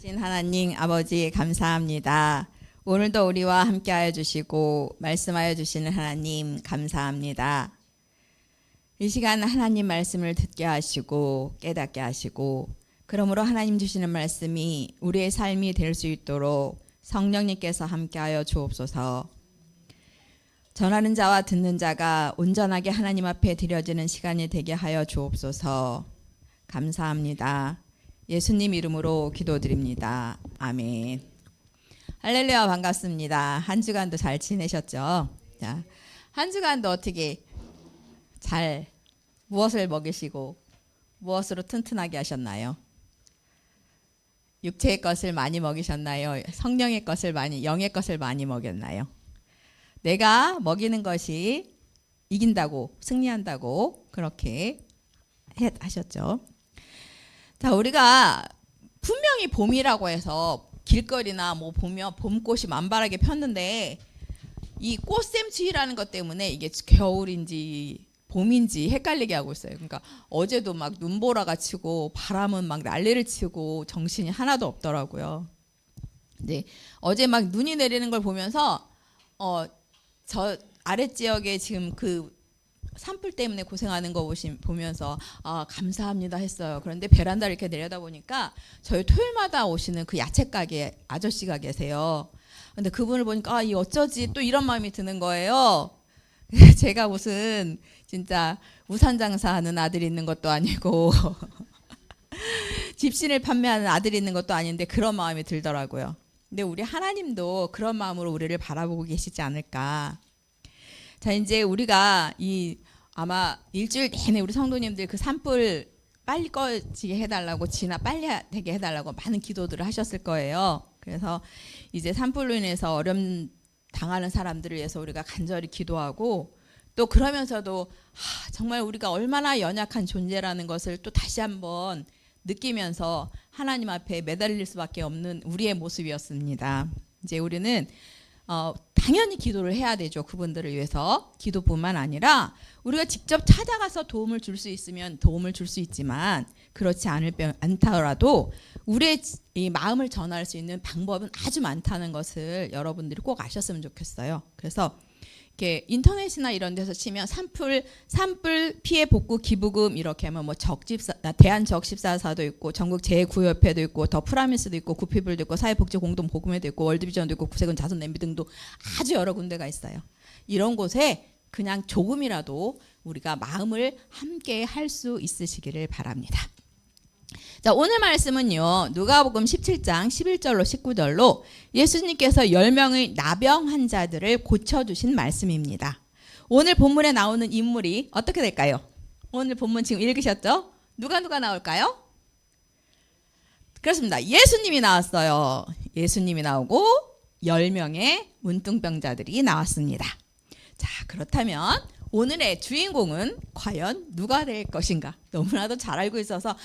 신 하나님 아버지 감사합니다. 오늘도 우리와 함께하여 주시고 말씀하여 주시는 하나님 감사합니다. 이 시간 하나님 말씀을 듣게 하시고 깨닫게 하시고 그러므로 하나님 주시는 말씀이 우리의 삶이 될 수 있도록 성령님께서 함께하여 주옵소서. 전하는 자와 듣는 자가 온전하게 하나님 앞에 드려지는 시간이 되게 하여 주옵소서. 감사합니다. 예수님 이름으로 기도드립니다. 아멘. 할렐루야, 반갑습니다. 한 주간도 잘 지내셨죠? 자, 한 주간도 어떻게 잘 무엇을 먹이시고 무엇으로 튼튼하게 하셨나요? 육체의 것을 많이 먹이셨나요? 성령의 것을 영의 것을 많이 먹였나요? 내가 먹이는 것이 이긴다고, 승리한다고 그렇게 하셨죠. 자, 우리가 분명히 봄이라고 해서 길거리나 뭐 보면 봄꽃이 만발하게 폈는데 이 꽃샘추위라는 것 때문에 이게 겨울인지 봄인지 헷갈리게 하고 있어요. 그러니까 어제도 막 눈보라가 치고 바람은 막 난리를 치고 정신이 하나도 없더라고요. 네, 어제 막 눈이 내리는 걸 보면서 저 아랫지역에 지금 그 산불 때문에 고생하는 거 보면서 감사합니다 했어요. 그런데 베란다를 이렇게 내려다보니까 저희 토요일마다 오시는 그 야채 가게 아저씨가 계세요. 근데 그분을 보니까 이 어쩌지 또 이런 마음이 드는 거예요. 제가 무슨 진짜 우산 장사하는 아들이 있는 것도 아니고 집신을 판매하는 아들이 있는 것도 아닌데 그런 마음이 들더라고요. 근데 우리 하나님도 그런 마음으로 우리를 바라보고 계시지 않을까. 자, 이제 우리가 아마 일주일 내내 우리 성도님들 그 산불 빨리 꺼지게 해달라고 빨리 되게 해달라고 많은 기도들을 하셨을 거예요. 그래서 이제 산불로 인해서 어려움 당하는 사람들을 위해서 우리가 간절히 기도하고 또 그러면서도 정말 우리가 얼마나 연약한 존재라는 것을 또 다시 한번 느끼면서 하나님 앞에 매달릴 수밖에 없는 우리의 모습이었습니다. 이제 우리는 당연히 기도를 해야 되죠. 그분들을 위해서. 기도뿐만 아니라 우리가 직접 찾아가서 도움을 줄 수 있으면 도움을 줄 수 있지만 그렇지 않더라도 우리의 이 마음을 전할 수 있는 방법은 아주 많다는 것을 여러분들이 꼭 아셨으면 좋겠어요. 그래서 이렇게 인터넷이나 이런 데서 치면 산불 피해 복구 기부금 이렇게 하면 뭐 대한적십사사도 있고 전국 재구협회도 있고 더 프라미스도 있고 구피블도 있고 사회복지공동보금회도 있고 월드비전도 있고 구세군 자선냄비 등도 아주 여러 군데가 있어요. 이런 곳에 그냥 조금이라도 우리가 마음을 함께 할 수 있으시기를 바랍니다. 자, 오늘 말씀은요. 누가복음 17장 11절로 19절로 예수님께서 10명의 나병 환자들을 고쳐주신 말씀입니다. 오늘 본문에 나오는 인물이 어떻게 될까요? 오늘 본문 지금 읽으셨죠? 누가 나올까요? 그렇습니다. 예수님이 나왔어요. 예수님이 나오고 10명의 문둥병자들이 나왔습니다. 자, 그렇다면 오늘의 주인공은 과연 누가 될 것인가? 너무나도 잘 알고 있어서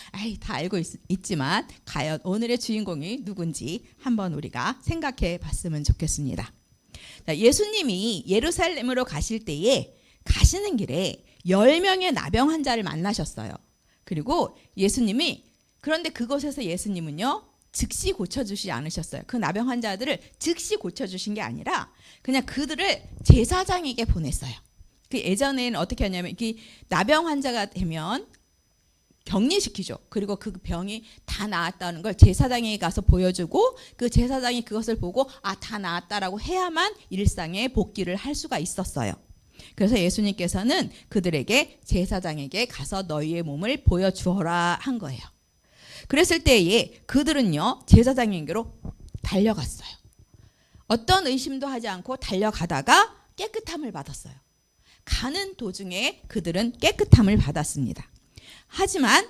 다 알고 있지만 과연 오늘의 주인공이 누군지 한번 우리가 생각해 봤으면 좋겠습니다. 자, 예수님이 예루살렘으로 가실 때에 가시는 길에 10명의 나병 환자를 만나셨어요. 그리고 그런데 그곳에서 예수님은요 즉시 고쳐주시지 않으셨어요. 그 나병 환자들을 즉시 고쳐주신 게 아니라 그냥 그들을 제사장에게 보냈어요. 그 예전에는 어떻게 하냐면 나병 환자가 되면 격리시키죠. 그리고 그 병이 다 나았다는 걸 제사장에게 가서 보여주고 그 제사장이 그것을 보고 다 나았다라고 해야만 일상에 복귀를 할 수가 있었어요. 그래서 예수님께서는 그들에게 제사장에게 가서 너희의 몸을 보여주어라 한 거예요. 그랬을 때에 그들은요 제사장에게로 달려갔어요. 어떤 의심도 하지 않고 달려가다가 깨끗함을 받았어요. 가는 도중에 그들은 깨끗함을 받았습니다. 하지만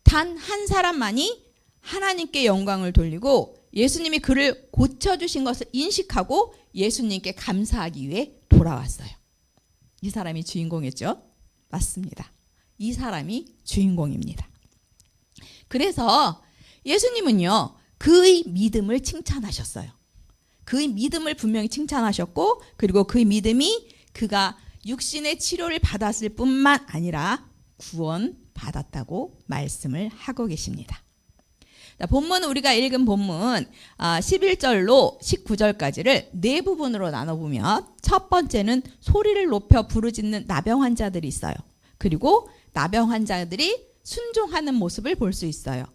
단 한 사람만이 하나님께 영광을 돌리고 예수님이 그를 고쳐주신 것을 인식하고 예수님께 감사하기 위해 돌아왔어요. 이 사람이 주인공이죠? 맞습니다. 이 사람이 주인공입니다. 그래서 예수님은요 그의 믿음을 칭찬하셨어요. 그의 믿음을 분명히 칭찬하셨고 그리고 그의 믿음이 그가 육신의 치료를 받았을 뿐만 아니라 구원 받았다고 말씀을 하고 계십니다. 자, 본문 우리가 읽은 본문 11절로 19절까지를 네 부분으로 나눠보면 첫 번째는 소리를 높여 부르짖는 나병 환자들이 있어요. 그리고 나병 환자들이 순종하는 모습을 볼 수 있어요.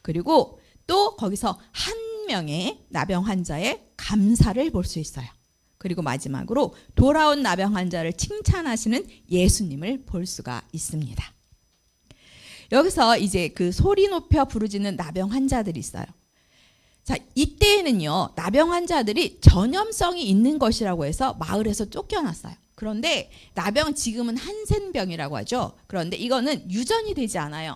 그리고 또 거기서 한 명의 나병 환자의 감사를 볼 수 있어요. 그리고 마지막으로 돌아온 나병 환자를 칭찬하시는 예수님을 볼 수가 있습니다. 여기서 이제 그 소리 높여 부르짖는 나병 환자들이 있어요. 자, 이때에는요, 나병 환자들이 전염성이 있는 것이라고 해서 마을에서 쫓겨났어요. 그런데 나병은 지금은 한센병이라고 하죠. 그런데 이거는 유전이 되지 않아요.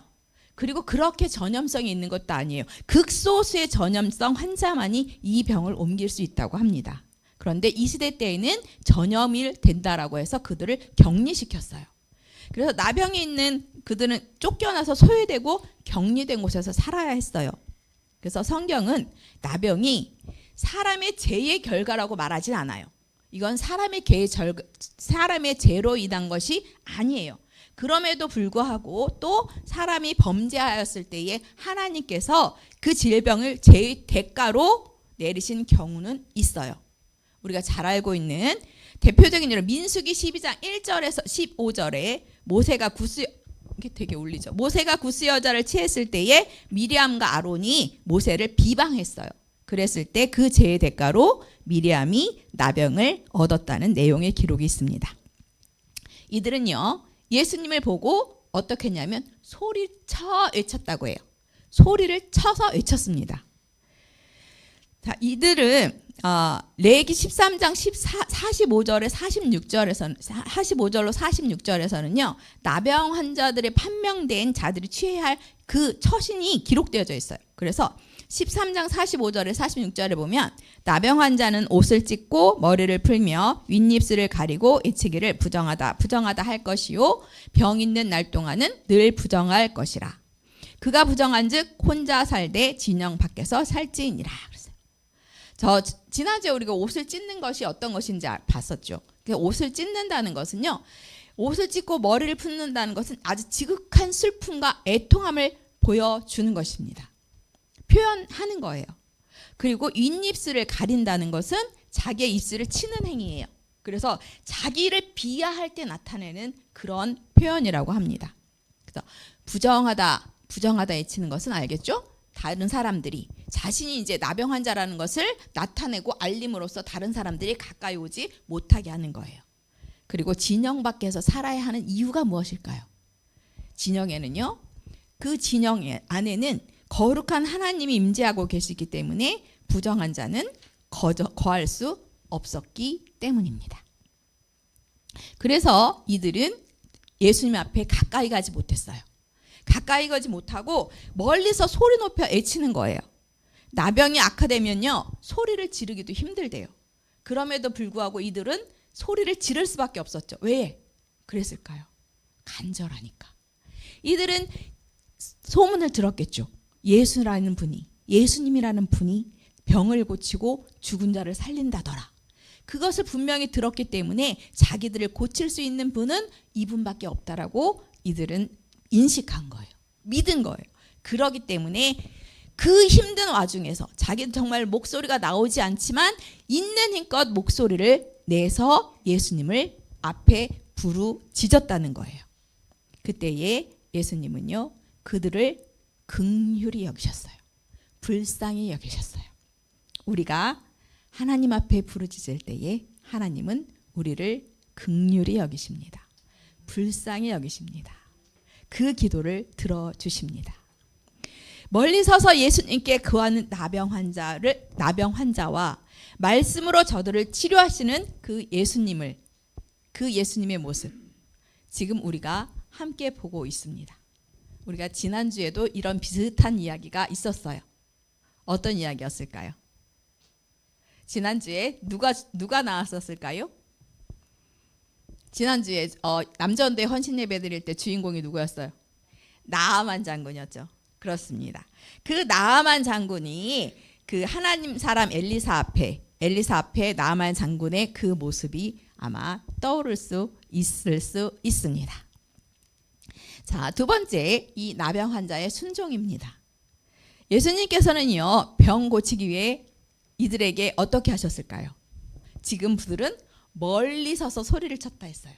그리고 그렇게 전염성이 있는 것도 아니에요. 극소수의 전염성 환자만이 이 병을 옮길 수 있다고 합니다. 그런데 이 시대 때에는 전염이 된다라고 해서 그들을 격리시켰어요. 그래서 나병이 있는 그들은 쫓겨나서 소외되고 격리된 곳에서 살아야 했어요. 그래서 성경은 나병이 사람의 죄의 결과라고 말하진 않아요. 이건 사람의 죄로 인한 것이 아니에요. 그럼에도 불구하고 또 사람이 범죄하였을 때에 하나님께서 그 질병을 죄의 대가로 내리신 경우는 있어요. 우리가 잘 알고 있는 대표적인 예로 민수기 12장 1절에서 15절에 모세가 구스 여자를 취했을 때에 미리암과 아론이 모세를 비방했어요. 그랬을 때 그 죄의 대가로 미리암이 나병을 얻었다는 내용의 기록이 있습니다. 이들은요, 예수님을 보고 어떻게 했냐면 소리쳐 외쳤다고 해요. 소리를 쳐서 외쳤습니다. 자, 이들은 레위기 13장 45절에 45절로 46절에서는요, 나병 환자들의 판명된 자들이 취해야 할 그 처신이 기록되어져 있어요. 그래서 13장 45절에 46절에 보면 나병 환자는 옷을 찢고 머리를 풀며 윗입술을 가리고 외치기를 부정하다 할 것이요, 병 있는 날 동안은 늘 부정할 것이라. 그가 부정한즉 혼자 살되 진영 밖에서 살지니라. 지난주에 우리가 옷을 찢는 것이 어떤 것인지 봤었죠. 옷을 찢는다는 것은요, 옷을 찢고 머리를 풀는다는 것은 아주 지극한 슬픔과 애통함을 보여주는 것입니다. 표현하는 거예요. 그리고 윗입술을 가린다는 것은 자기의 입술을 치는 행위예요. 그래서 자기를 비하할 때 나타내는 그런 표현이라고 합니다. 그래서 부정하다 외치는 것은 알겠죠? 다른 사람들이 자신이 이제 나병 환자라는 것을 나타내고 알림으로써 다른 사람들이 가까이 오지 못하게 하는 거예요. 그리고 진영 밖에서 살아야 하는 이유가 무엇일까요? 진영에는요, 그 진영 안에는 거룩한 하나님이 임재하고 계시기 때문에 부정한 자는 거할 수 없었기 때문입니다. 그래서 이들은 예수님 앞에 가까이 가지 못했어요. 가까이 가지 못하고 멀리서 소리 높여 외치는 거예요. 나병이 악화되면요, 소리를 지르기도 힘들대요. 그럼에도 불구하고 이들은 소리를 지를 수밖에 없었죠. 왜 그랬을까요? 간절하니까. 이들은 소문을 들었겠죠. 예수님이라는 분이 병을 고치고 죽은 자를 살린다더라. 그것을 분명히 들었기 때문에 자기들을 고칠 수 있는 분은 이분밖에 없다라고 이들은 인식한 거예요. 믿은 거예요. 그러기 때문에 그 힘든 와중에서 자기는 정말 목소리가 나오지 않지만 있는 힘껏 목소리를 내서 예수님을 앞에 부르짖었다는 거예요. 그때에 예수님은요, 그들을 긍휼히 여기셨어요. 불쌍히 여기셨어요. 우리가 하나님 앞에 부르짖을 때에 하나님은 우리를 긍휼히 여기십니다. 불쌍히 여기십니다. 그 기도를 들어주십니다. 멀리 서서 예수님께 구하는 나병 환자와 말씀으로 저들을 치료하시는 그 예수님의 모습, 지금 우리가 함께 보고 있습니다. 우리가 지난주에도 이런 비슷한 이야기가 있었어요. 어떤 이야기였을까요? 지난주에 누가 나왔었을까요? 지난주에 남전대 헌신 예배 드릴 때 주인공이 누구였어요? 나아만 장군이었죠. 그렇습니다. 그 나아만 장군이 그 하나님 사람 엘리사 앞에 나아만 장군의 그 모습이 아마 떠오를 수 있습니다. 자, 두 번째, 이 나병 환자의 순종입니다. 예수님께서는요, 병 고치기 위해 이들에게 어떻게 하셨을까요? 지금 그들은 멀리 서서 소리를 쳤다 했어요.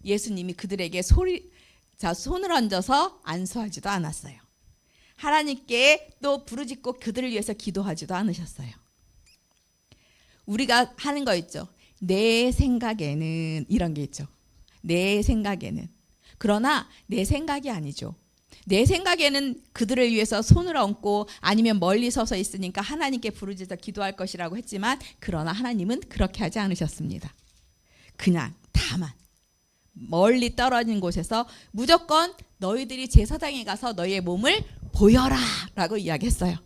예수님이 그들에게 손을 얹어서 안수하지도 않았어요. 하나님께 또 부르짖고 그들을 위해서 기도하지도 않으셨어요. 우리가 하는 거 있죠. 내 생각에는 이런 게 있죠. 내 생각에는. 그러나 내 생각이 아니죠. 내 생각에는 그들을 위해서 손을 얹고 아니면 멀리 서서 있으니까 하나님께 부르짖어 기도할 것이라고 했지만, 그러나 하나님은 그렇게 하지 않으셨습니다. 그냥 다만 멀리 떨어진 곳에서 무조건 너희들이 제사장에 가서 너희의 몸을 보여라 라고 이야기했어요.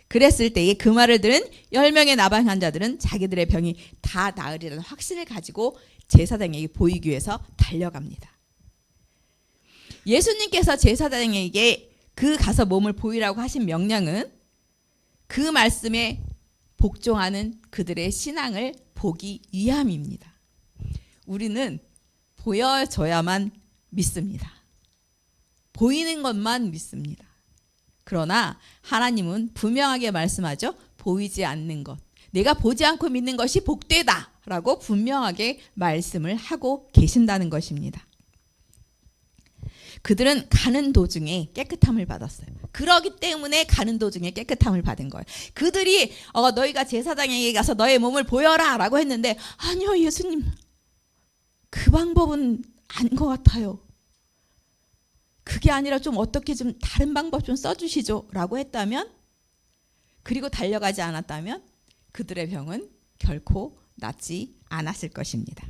그랬을 때에 그 말을 들은 10명의 나병 환자들은 자기들의 병이 다 나으리라는 확신을 가지고 제사장에게 보이기 위해서 달려갑니다. 예수님께서 제사장에게 그 가서 몸을 보이라고 하신 명령은 그 말씀에 복종하는 그들의 신앙을 보기 위함입니다. 우리는 보여줘야만 믿습니다. 보이는 것만 믿습니다. 그러나 하나님은 분명하게 말씀하죠. 보이지 않는 것, 내가 보지 않고 믿는 것이 복되다 라고 분명하게 말씀을 하고 계신다는 것입니다. 그들은 가는 도중에 깨끗함을 받았어요. 그러기 때문에 가는 도중에 깨끗함을 받은 거예요. 그들이 너희가 제사장에게 가서 너의 몸을 보여라 라고 했는데, 아니요 예수님, 그 방법은 아닌 것 같아요. 그게 아니라 좀 어떻게 좀 다른 방법 좀 써주시죠 라고 했다면, 그리고 달려가지 않았다면 그들의 병은 결코 낫지 않았을 것입니다.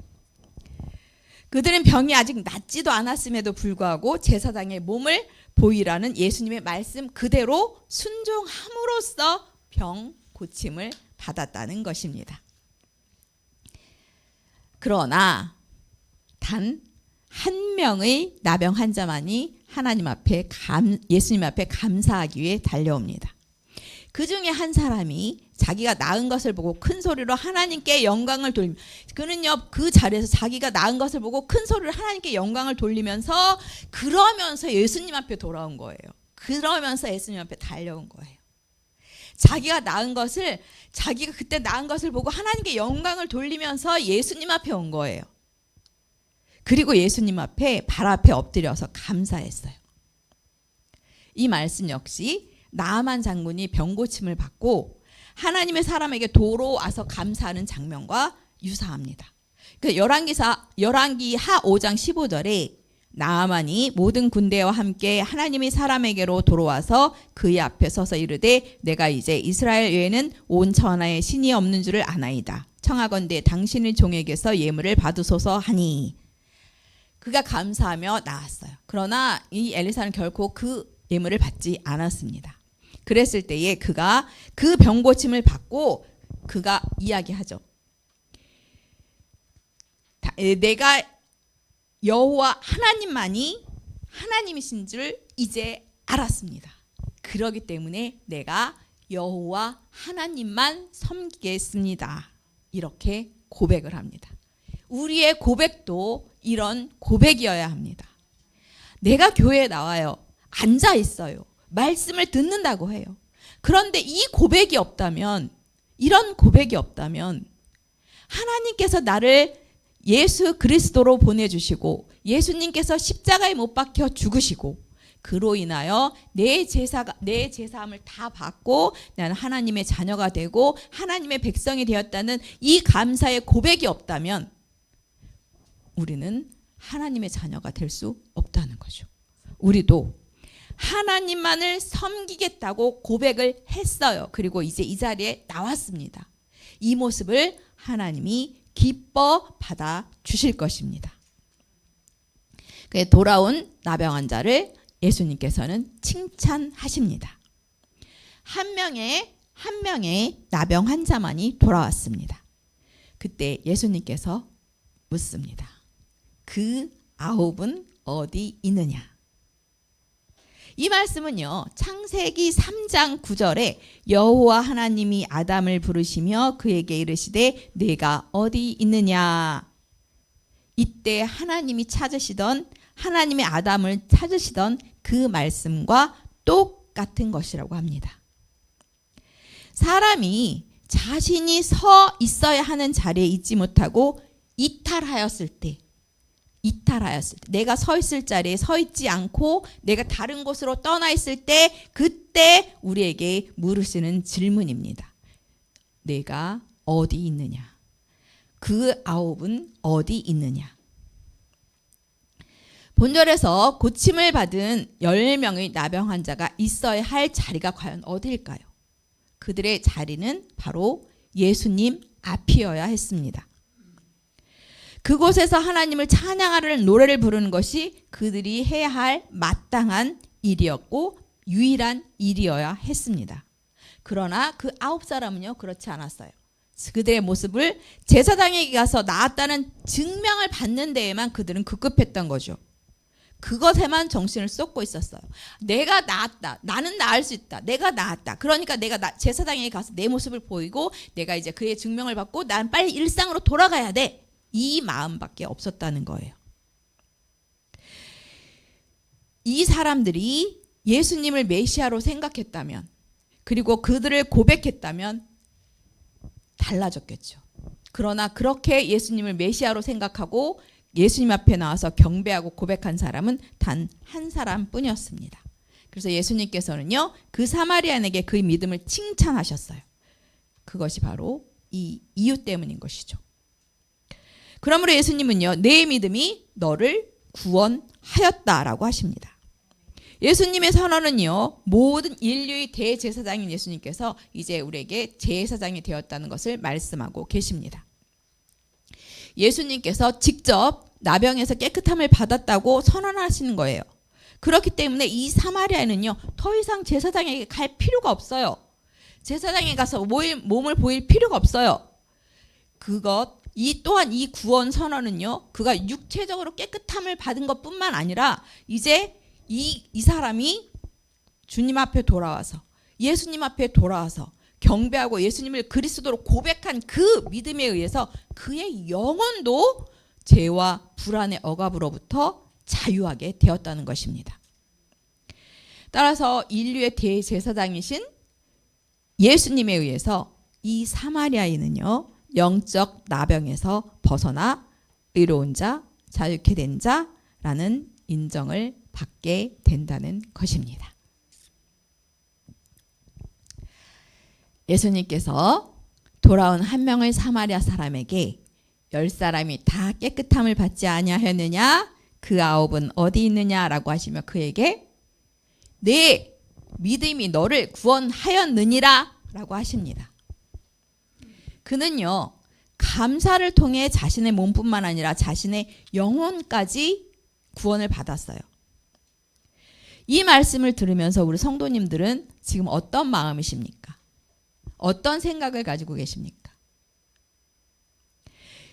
그들은 병이 아직 낫지도 않았음에도 불구하고 제사장의 몸을 보이라는 예수님의 말씀 그대로 순종함으로써 병 고침을 받았다는 것입니다. 그러나 단 한 명의 나병 환자만이 하나님 앞에 예수님 앞에 감사하기 위해 달려옵니다. 그 중에 한 사람이 자기가 나은 것을 보고 큰 소리로 하나님께 영광을 돌리며, 그는요 그 자리에서 자기가 나은 것을 보고 큰 소리로 하나님께 영광을 돌리면서 그러면서 예수님 앞에 돌아온 거예요. 그러면서 예수님 앞에 달려온 거예요. 자기가 그때 나은 것을 보고 하나님께 영광을 돌리면서 예수님 앞에 온 거예요. 그리고 예수님 앞에 발 앞에 엎드려서 감사했어요. 이 말씀 역시 나아만 장군이 병 고침을 받고 하나님의 사람에게 도로 와서 감사하는 장면과 유사합니다. 열왕기 하 5장 15절에 나아만이 모든 군대와 함께 하나님의 사람에게로 돌아와서 그의 앞에 서서 이르되, 내가 이제 이스라엘 외에는 온 천하에 신이 없는 줄을 아나이다. 청하건대 당신의 종에게서 예물을 받으소서 하니. 그가 감사하며 나왔어요. 그러나 이 엘리사는 결코 그 예물을 받지 않았습니다. 그랬을 때에 그가 그 병 고침을 받고 그가 이야기하죠. 내가 여호와 하나님만이 하나님이신 줄 이제 알았습니다. 그러기 때문에 내가 여호와 하나님만 섬기겠습니다. 이렇게 고백을 합니다. 우리의 고백도 이런 고백이어야 합니다. 내가 교회에 나와요. 앉아 있어요. 말씀을 듣는다고 해요. 그런데 이 고백이 없다면, 이런 고백이 없다면 하나님께서 나를 예수 그리스도로 보내주시고 예수님께서 십자가에 못 박혀 죽으시고 그로 인하여 내 제사함을 다 받고 나는 하나님의 자녀가 되고 하나님의 백성이 되었다는 이 감사의 고백이 없다면 우리는 하나님의 자녀가 될 수 없다는 거죠. 우리도 하나님만을 섬기겠다고 고백을 했어요. 그리고 이제 이 자리에 나왔습니다. 이 모습을 하나님이 기뻐 받아 주실 것입니다. 돌아온 나병 환자를 예수님께서는 칭찬하십니다. 한 명의 나병 환자만이 돌아왔습니다. 그때 예수님께서 묻습니다. 그 9은 어디 있느냐? 이 말씀은요, 창세기 3장 9절에 여호와 하나님이 아담을 부르시며 그에게 이르시되 네가 어디 있느냐? 이때 하나님의 아담을 찾으시던 그 말씀과 같은 것이라고 합니다. 사람이 자신이 서 있어야 하는 자리에 있지 못하고 이탈하였을 때, 내가 서 있을 자리에 서 있지 않고 내가 다른 곳으로 떠나 있을 때, 그때 우리에게 물으시는 질문입니다. 내가 어디 있느냐? 그 아홉은 어디 있느냐? 본절에서 고침을 받은 10명의 나병 환자가 있어야 할 자리가 과연 어디일까요? 그들의 자리는 바로 예수님 앞이어야 했습니다. 그곳에서 하나님을 찬양하는 노래를 부르는 것이 그들이 해야 할 마땅한 일이었고 유일한 일이어야 했습니다. 그러나 그 9사람은요, 그렇지 않았어요. 그들의 모습을 제사장에게 가서 나았다는 증명을 받는 데에만 그들은 급급했던 거죠. 그것에만 정신을 쏟고 있었어요. 내가 나았다. 나는 나을 수 있다. 내가 나았다. 그러니까 내가 제사장에게 가서 내 모습을 보이고 내가 이제 그의 증명을 받고 난 빨리 일상으로 돌아가야 돼. 이 마음밖에 없었다는 거예요. 이 사람들이 예수님을 메시아로 생각했다면, 그리고 그들을 고백했다면 달라졌겠죠. 그러나 그렇게 예수님을 메시아로 생각하고 예수님 앞에 나와서 경배하고 고백한 사람은 단 한 사람뿐이었습니다. 그래서 예수님께서는요, 그 사마리아인에게 그의 믿음을 칭찬하셨어요. 그것이 바로 이 이유 때문인 것이죠. 그러므로 예수님은요, 내 믿음이 너를 구원하였다라고 하십니다. 예수님의 선언은요, 모든 인류의 대제사장인 예수님께서 이제 우리에게 제사장이 되었다는 것을 말씀하고 계십니다. 예수님께서 직접 나병에서 깨끗함을 받았다고 선언하시는 거예요. 그렇기 때문에 이 사마리아인은요, 더 이상 제사장에게 갈 필요가 없어요. 제사장에 가서 몸을 보일 필요가 없어요. 또한 이 구원 선언은요, 그가 육체적으로 깨끗함을 받은 것뿐만 아니라 이제 이 사람이 주님 앞에 돌아와서, 예수님 앞에 돌아와서 경배하고 예수님을 그리스도로 고백한 그 믿음에 의해서 그의 영혼도 죄와 불안의 억압으로부터 자유하게 되었다는 것입니다. 따라서 인류의 대제사장이신 예수님에 의해서 이 사마리아인은요, 영적 나병에서 벗어나 의로운 자, 자유케 된 자라는 인정을 받게 된다는 것입니다. 예수님께서 돌아온 한 명의 사마리아 사람에게 10사람이 다 깨끗함을 받지 아니하였느냐? 그 9은 어디 있느냐라고 하시며 그에게 내 믿음이 너를 구원하였느니라 라고 하십니다. 그는요, 감사를 통해 자신의 몸뿐만 아니라 자신의 영혼까지 구원을 받았어요. 이 말씀을 들으면서 우리 성도님들은 지금 어떤 마음이십니까? 어떤 생각을 가지고 계십니까?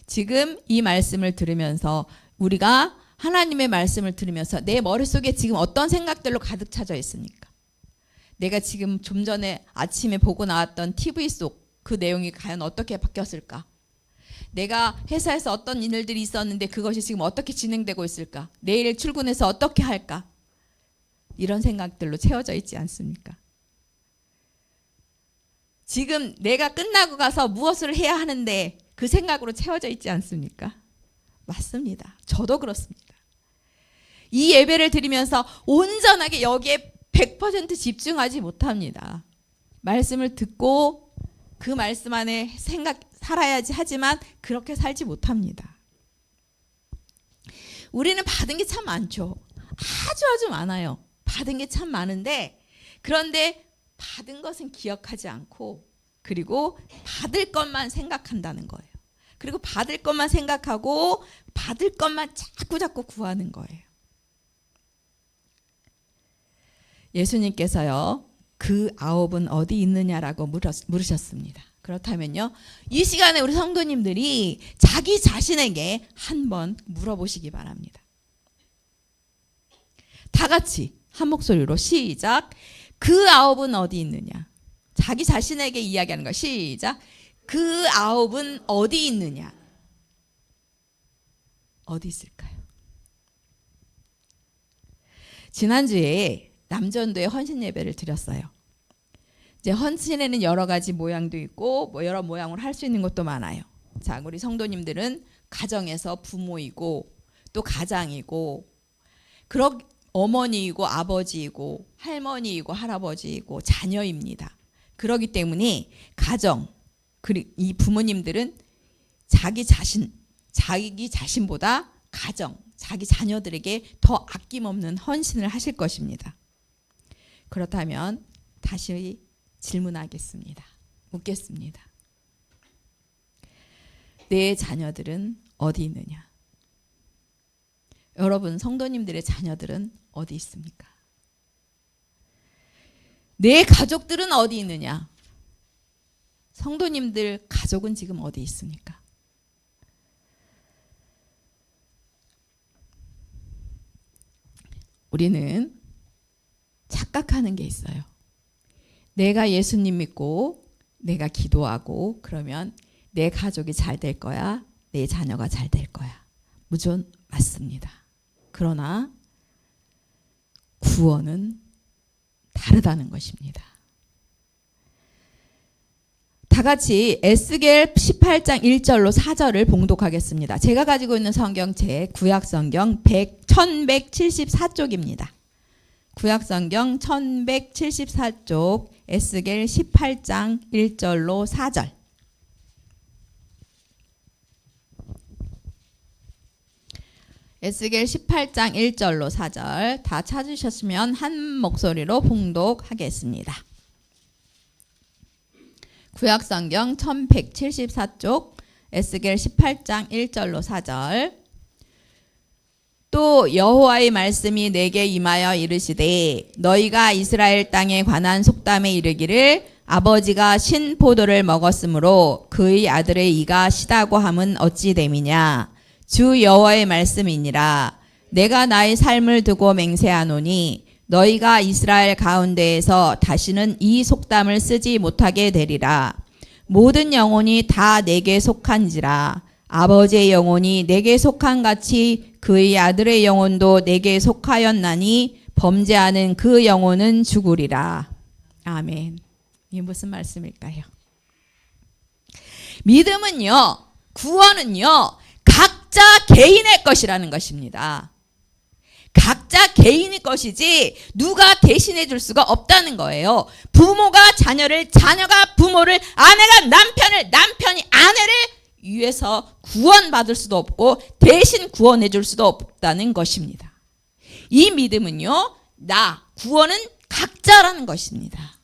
지금 이 말씀을 들으면서, 우리가 하나님의 말씀을 들으면서 내 머릿속에 지금 어떤 생각들로 가득 차져 있습니까? 내가 지금 좀 전에 아침에 보고 나왔던 TV 속 그 내용이 과연 어떻게 바뀌었을까? 내가 회사에서 어떤 일들이 있었는데 그것이 지금 어떻게 진행되고 있을까? 내일 출근해서 어떻게 할까? 이런 생각들로 채워져 있지 않습니까? 지금 내가 끝나고 가서 무엇을 해야 하는데 그 생각으로 채워져 있지 않습니까? 맞습니다. 저도 그렇습니다. 이 예배를 드리면서 온전하게 여기에 100% 집중하지 못합니다. 말씀을 듣고 그 말씀 안에 살아야지 하지만 그렇게 살지 못합니다. 우리는 받은 게 참 많죠. 아주 많아요. 받은 게 참 많은데, 그런데 받은 것은 기억하지 않고, 그리고 받을 것만 생각한다는 거예요. 그리고 받을 것만 생각하고 받을 것만 자꾸 구하는 거예요. 예수님께서요, 그 9은 어디 있느냐라고 물으셨습니다. 그렇다면요, 이 시간에 우리 성도님들이 자기 자신에게 한번 물어보시기 바랍니다. 다 같이 한 목소리로 시작. 그 9은 어디 있느냐? 자기 자신에게 이야기하는 거. 시작. 그 9은 어디 있느냐? 어디 있을까요? 지난주에 남전도에 헌신 예배를 드렸어요. 이제 헌신에는 여러 가지 모양도 있고 뭐 여러 모양으로 할 수 있는 것도 많아요. 자, 우리 성도님들은 가정에서 부모이고 또 가장이고 어머니이고 아버지이고 할머니이고 할아버지이고 자녀입니다. 그렇기 때문에 가정, 이 부모님들은 자기 자신보다 가정, 자기 자녀들에게 더 아낌없는 헌신을 하실 것입니다. 그렇다면 다시 질문하겠습니다. 묻겠습니다. 내 자녀들은 어디 있느냐? 여러분 성도님들의 자녀들은 어디 있습니까? 내 가족들은 어디 있느냐? 성도님들 가족은 지금 어디 있습니까? 우리는 착각하는 게 있어요. 내가 예수님 믿고 내가 기도하고 그러면 내 가족이 잘 될 거야. 내 자녀가 잘 될 거야. 무조건 맞습니다. 그러나 구원은 다르다는 것입니다. 다 같이 에스겔 18장 1절로 4절을 봉독하겠습니다. 제가 가지고 있는 성경책 구약성경 1174쪽입니다. 구약성경 1174쪽 에스겔 18장 1절로 4절. 에스겔 18장 1절로 4절 다 찾으셨으면 한 목소리로 봉독하겠습니다. 구약성경 1174쪽 에스겔 18장 1절로 4절. 또 여호와의 말씀이 내게 임하여 이르시되 너희가 이스라엘 땅에 관한 속담에 이르기를 아버지가 신 포도를 먹었으므로 그의 아들의 이가 시다고 함은 어찌 됨이냐. 주 여호와의 말씀이니라. 내가 나의 삶을 두고 맹세하노니 너희가 이스라엘 가운데에서 다시는 이 속담을 쓰지 못하게 되리라. 모든 영혼이 다 내게 속한지라. 아버지의 영혼이 내게 속한 같이 그의 아들의 영혼도 내게 속하였나니 범죄하는 그 영혼은 죽으리라. 아멘. 이게 무슨 말씀일까요? 믿음은요, 구원은요, 각자 개인의 것이라는 것입니다. 각자 개인의 것이지 누가 대신해 줄 수가 없다는 거예요. 부모가 자녀를, 자녀가 부모를, 아내가 남편을, 남편이 아내를 위해서 구원받을 수도 없고 대신 구원해 줄 수도 없다는 것입니다. 이 믿음은요, 구원은 각자라는 것입니다.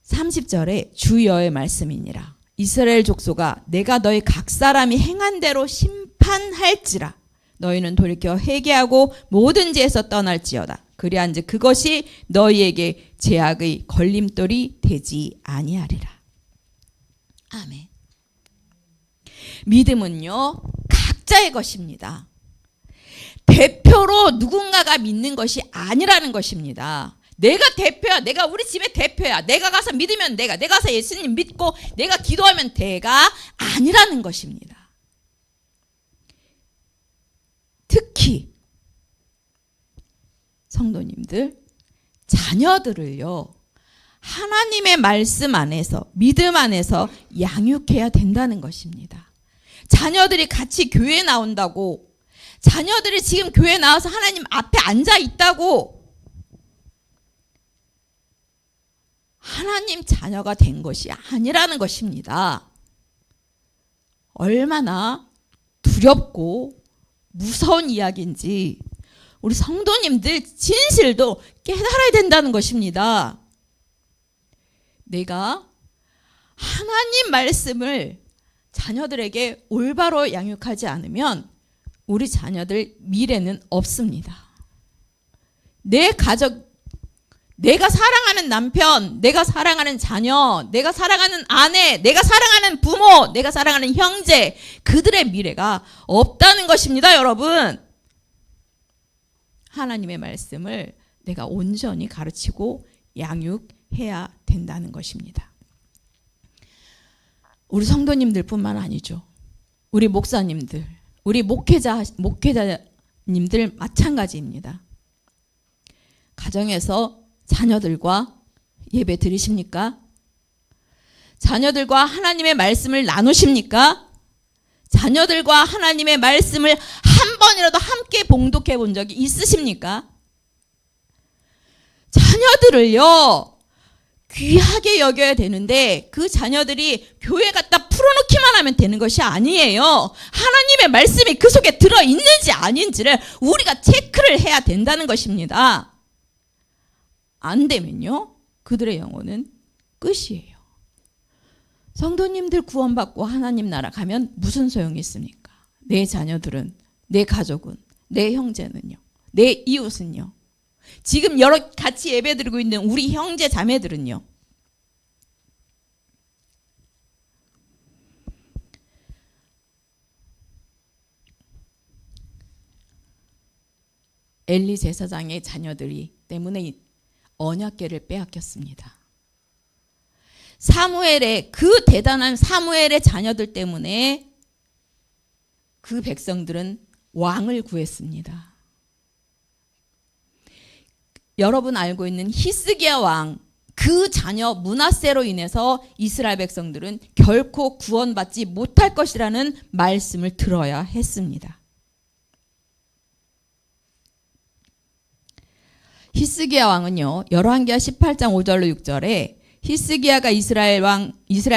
30절에 주여의 말씀이니라. 이스라엘 족속아, 내가 너희 각 사람이 행한 대로 심판할지라. 너희는 돌이켜 회개하고 모든 죄에서 떠날지어다. 그리한즉 그것이 너희에게 죄악의 걸림돌이 되지 아니하리라. 아멘. 믿음은요, 각자의 것입니다. 대표로 누군가가 믿는 것이 아니라는 것입니다. 내가 대표야. 내가 우리 집의 대표야. 내가 가서 믿으면 내가 가서 예수님 믿고 내가 기도하면 돼가 아니라는 것입니다. 특히 성도님들, 자녀들을요, 하나님의 말씀 안에서, 믿음 안에서 양육해야 된다는 것입니다. 자녀들이 같이 교회에 나온다고, 자녀들이 지금 교회에 나와서 하나님 앞에 앉아 있다고 하나님 자녀가 된 것이 아니라는 것입니다. 얼마나 두렵고 무서운 이야기인지 우리 성도님들 진실도 깨달아야 된다는 것입니다. 내가 하나님 말씀을 자녀들에게 올바로 양육하지 않으면 우리 자녀들 미래는 없습니다. 내 가족, 내가 사랑하는 남편, 내가 사랑하는 자녀, 내가 사랑하는 아내, 내가 사랑하는 부모, 내가 사랑하는 형제, 그들의 미래가 없다는 것입니다, 여러분. 하나님의 말씀을 내가 온전히 가르치고 양육해야 된다는 것입니다. 우리 성도님들뿐만 아니죠. 우리 목사님들, 우리 목회자 성도님들 마찬가지입니다. 가정에서 자녀들과 예배 드리십니까? 자녀들과 하나님의 말씀을 나누십니까? 자녀들과 하나님의 말씀을 한 번이라도 함께 봉독해 본 적이 있으십니까? 자녀들을요, 귀하게 여겨야 되는데 그 자녀들이 교회 갖다 풀어놓기만 하면 되는 것이 아니에요. 하나님의 말씀이 그 속에 들어있는지 아닌지를 우리가 체크를 해야 된다는 것입니다. 안 되면요, 그들의 영혼은 끝이에요. 성도님들 구원받고 하나님 나라 가면 무슨 소용이 있습니까? 내 자녀들은, 내 가족은, 내 형제는요, 내 이웃은요, 지금 여러 같이 예배드리고 있는 우리 형제 자매들은요, 엘리 제사장의 자녀들이 때문에 언약궤를 빼앗겼습니다. 사무엘의 그 대단한 사무엘의 자녀들 때문에 그 백성들은 왕을 구했습니다. 여러분 알고 있는 히스기야 왕, 그 자녀 므낫세로 인해서 이스라엘 백성들은 결코 구원받지 못할 것이라는 말씀을 들어야 했습니다. 히스기야 왕은요, 열왕기하 18장 5절로 6절에 히스기야가 이스라엘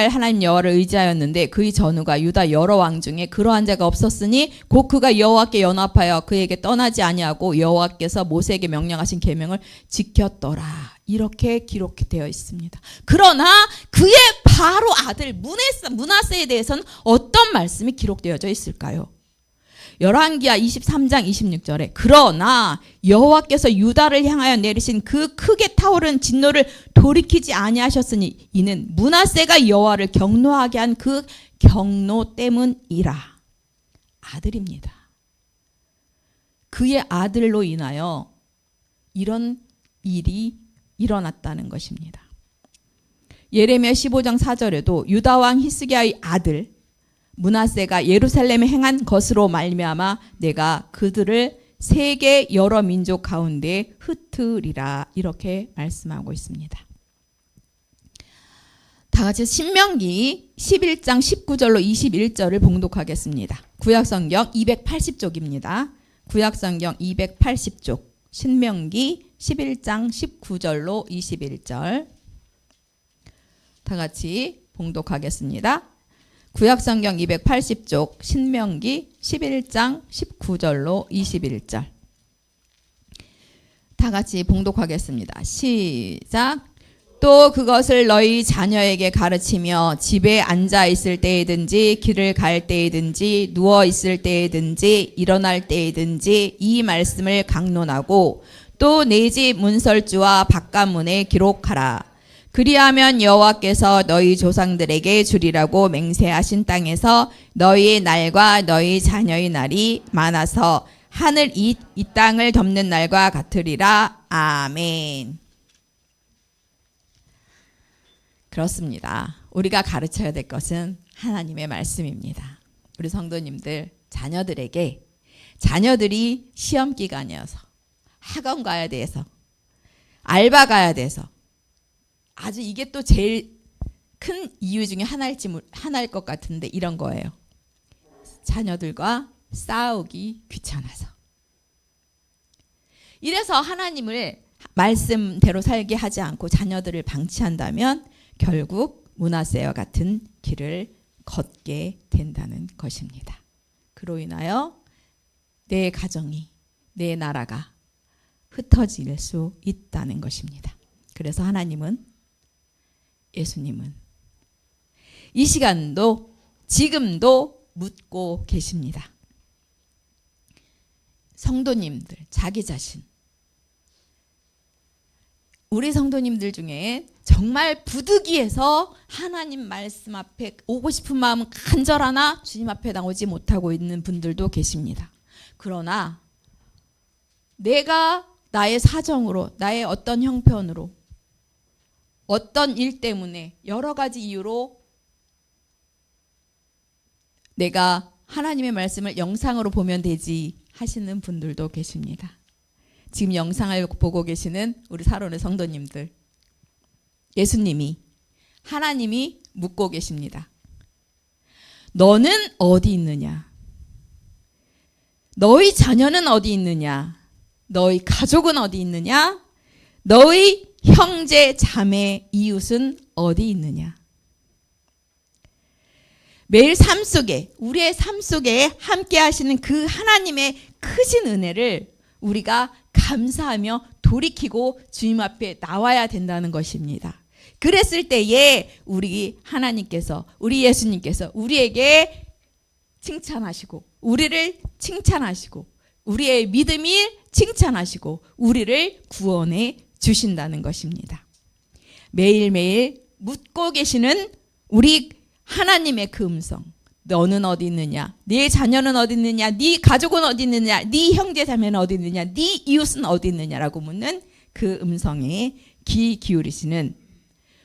하나님 여호와를 의지하였는데 그의 전우가 유다 여러 왕 중에 그러한 자가 없었으니 곧 그가 여호와께 연합하여 그에게 떠나지 아니하고 여호와께서 모세에게 명령하신 계명을 지켰더라. 이렇게 기록되어 있습니다. 그러나 그의 바로 아들 므낫세에 대해서는 어떤 말씀이 기록되어져 있을까요? 열왕기하 23장 26절에 그러나 여호와께서 유다를 향하여 내리신 그 크게 타오른 진노를 돌이키지 아니하셨으니 이는 므낫세가 여호와를 경노하게 한 그 경노 때문이라. 아들입니다. 그의 아들로 인하여 이런 일이 일어났다는 것입니다. 예레미야 15장 4절에도 유다 왕 히스기야의 아들 므낫세가 예루살렘에 행한 것으로 말미암아 내가 그들을 세계 여러 민족 가운데 흩으리라. 이렇게 말씀하고 있습니다. 다 같이 신명기 11장 19절로 21절을 봉독하겠습니다. 구약성경 280쪽입니다. 구약성경 280쪽 신명기 11장 19절로 21절 다 같이 봉독하겠습니다. 구약성경 280쪽 신명기 11장 19절로 21절 다 같이 봉독하겠습니다. 시작. 또 그것을 너희 자녀에게 가르치며 집에 앉아 있을 때이든지 길을 갈 때이든지 누워 있을 때이든지 일어날 때이든지 이 말씀을 강론하고 또 내 집 문설주와 바깥문에 기록하라. 그리하면 여호와께서 너희 조상들에게 주리라고 맹세하신 땅에서 너희의 날과 너희 자녀의 날이 많아서 하늘 이 땅을 덮는 날과 같으리라. 아멘. 그렇습니다. 우리가 가르쳐야 될 것은 하나님의 말씀입니다. 우리 성도님들 자녀들이 시험 기간이어서 학원 가야 돼서 알바 가야 돼서 아주 이게 또 제일 큰 이유 중에 하나일 것 같은데 이런 거예요. 자녀들과 싸우기 귀찮아서. 이래서 하나님을 말씀대로 살게 하지 않고 자녀들을 방치한다면 결국 므낫세와 같은 길을 걷게 된다는 것입니다. 그로 인하여 내 가정이, 내 나라가 흩어질 수 있다는 것입니다. 그래서 예수님은 이 시간도 지금도 묻고 계십니다. 성도님들, 자기 자신, 우리 성도님들 중에 정말 부득이해서 하나님 말씀 앞에 오고 싶은 마음은 간절하나 주님 앞에 나오지 못하고 있는 분들도 계십니다. 그러나 내가 나의 사정으로, 나의 어떤 형편으로, 어떤 일 때문에 여러 가지 이유로 내가 하나님의 말씀을 영상으로 보면 되지 하시는 분들도 계십니다. 지금 영상을 보고 계시는 우리 사론의 성도님들, 예수님이, 하나님이 묻고 계십니다. 너는 어디 있느냐? 너희 자녀는 어디 있느냐? 너희 가족은 어디 있느냐? 너희 형제, 자매, 이웃은 어디 있느냐? 매일 삶 속에, 우리의 삶 속에 함께 하시는 그 하나님의 크신 은혜를 우리가 감사하며 돌이키고 주님 앞에 나와야 된다는 것입니다. 그랬을 때에 우리 하나님께서, 우리 예수님께서 우리에게 칭찬하시고, 우리를 칭찬하시고, 우리의 믿음이 칭찬하시고, 우리를 구원해 주신다는 것입니다. 매일매일 묻고 계시는 우리 하나님의 그 음성, 너는 어디 있느냐? 네 자녀는 어디 있느냐? 네 가족은 어디 있느냐? 네 형제 자매는 어디 있느냐? 네 이웃은 어디 있느냐라고 묻는 그 음성에 귀 기울이시는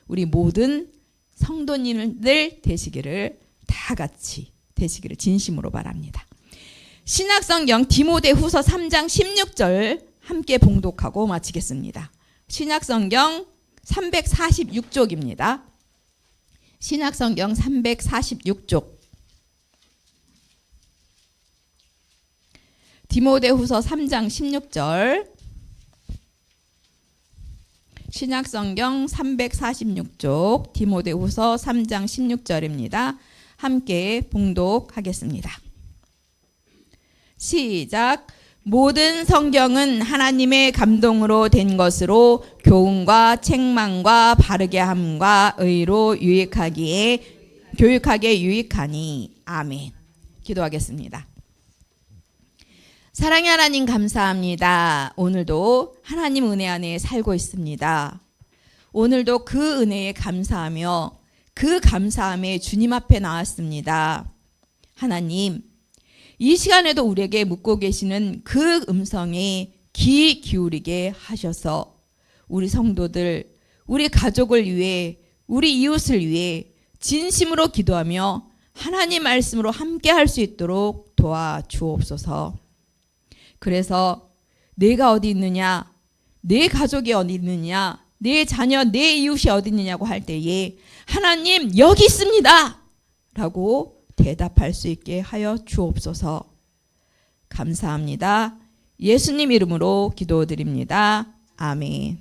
우리 모든 성도님들 되시기를, 다 같이 되시기를 진심으로 바랍니다. 신약성경 디모데후서 3장 16절 함께 봉독하고 마치겠습니다. 신약성경 346쪽입니다. 신약성경 346쪽. 디모데후서 3장 16절. 신약성경 346쪽 디모데후서 3장 16절입니다. 함께 봉독하겠습니다. 시작. 모든 성경은 하나님의 감동으로 된 것으로 교훈과 책망과 바르게 함과 의로 교육하게 유익하니. 아멘. 기도하겠습니다. 사랑의 하나님 감사합니다. 오늘도 하나님 은혜 안에 살고 있습니다. 오늘도 그 은혜에 감사하며 그 감사함에 주님 앞에 나왔습니다. 하나님, 이 시간에도 우리에게 묻고 계시는 그 음성에 귀 기울이게 하셔서 우리 성도들, 우리 가족을 위해, 우리 이웃을 위해 진심으로 기도하며 하나님 말씀으로 함께 할 수 있도록 도와주옵소서. 그래서 내가 어디 있느냐, 내 가족이 어디 있느냐, 내 자녀, 내 이웃이 어디 있느냐고 할 때에 하나님 여기 있습니다 라고 대답할 수 있게 하여 주옵소서. 감사합니다. 예수님 이름으로 기도드립니다. 아멘.